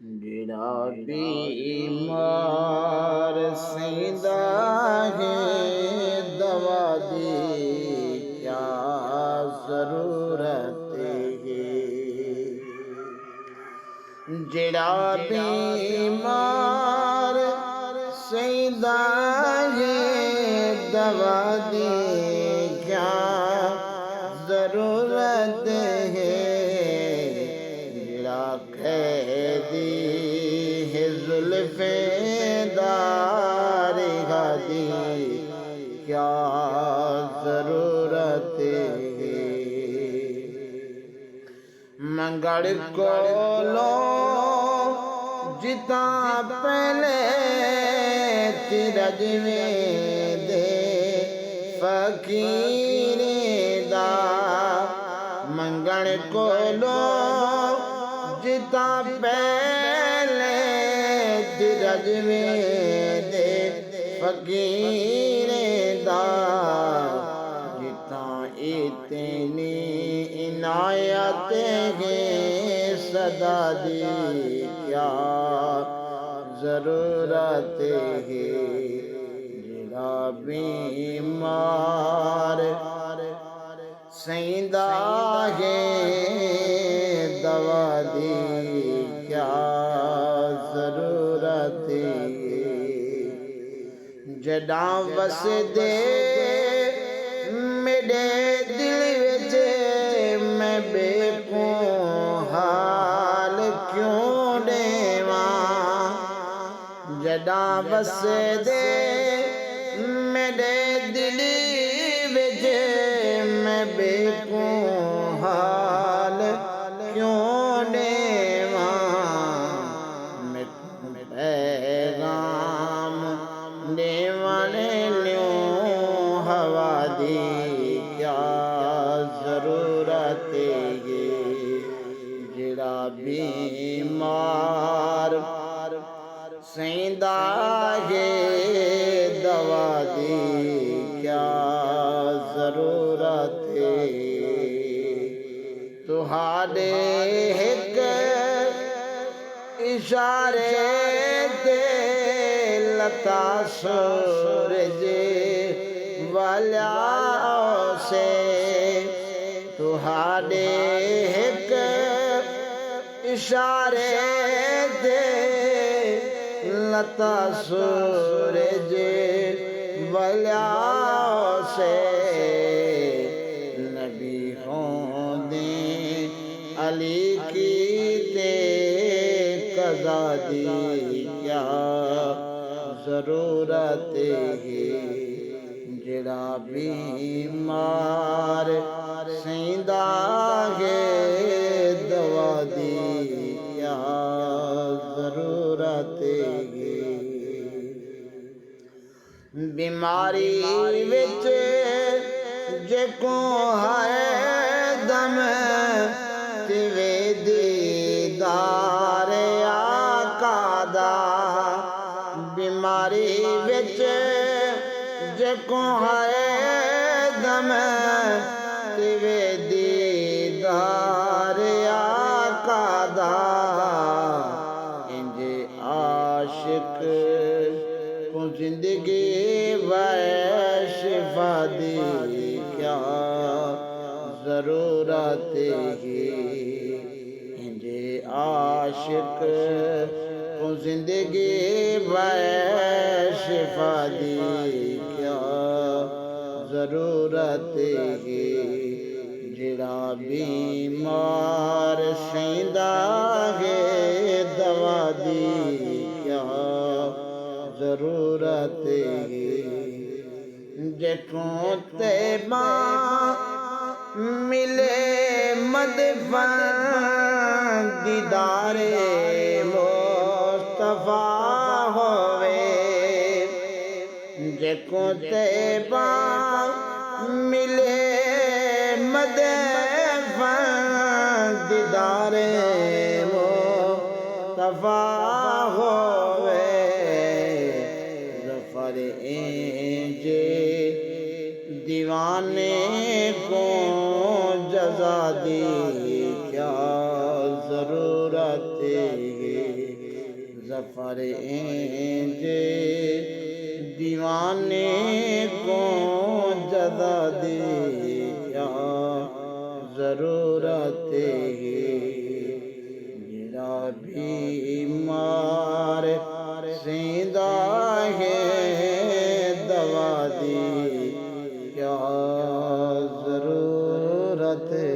जिड़ा बीमार सिंदा है दवा दी क्या जरूरत है। जिड़ा बीमार सिंदा है दवा दी क्या जरूरत है। जिड़ा कैदी है जुल्फ़े दारी दी क्या जरूरत है। मंगड़ को लो जिता पहले तिरज में दे फकीरे दा। मंगड़ को लो जिता पहले तिरज में दे फकीरे दा। जिता इतनी इनायत है सदा दी क्या जरूरत है। जिड़ा बीमार सिंदा है दवा दी क्या जरूरत है। जड़ा वस दे मेरे दिल विच मैं बेकूं हाल क्यों देवा। जड़ा वस दे मेरे दिल विच मैं बेकूं हाल क्यों देवा। पैगाम देवन ल्यों हवा दी क्या जरूरत है। जिड़ा बीमार सिंदा है दवा दी क्या जरूरत है। तुहाडे एक इशारे ते लता सूरज वाला से। तुहाडे एक इशारे ते लता सूरज वाला से। नबी होंदे अली की ते कज़ा दी क्या जरूरत है। जिड़ा बीमार सिंदा है दवा दी क्या जरूरत है। बीमारी विच जेको है दम तिवे दीदार आका दा। बीमारी विच जेको है दम तिवे दीदार आका दा। इंज आशिक को जिंदगी शिफा दी क्या जरूरत है। इंजे आशिक को जिंदगी शिफा दी क्या जरूरत है। जिड़ा बीमार सिंदा है दवा दी क्या जरूरत है। जेकों तेबा मिले मदफन दीदारे मुस्तफा होवे। जेकों तेबा मिले मदफन दीदारे मुस्तफा होवे। ज़फ़र इंजे दीवाने को जज़ा दी क्या जरूरत है। जफर जे दीवाने को जदा दे क्या जरूरत है। मेरा बीमार जिंदा है दवा दी क्या जरूरत है।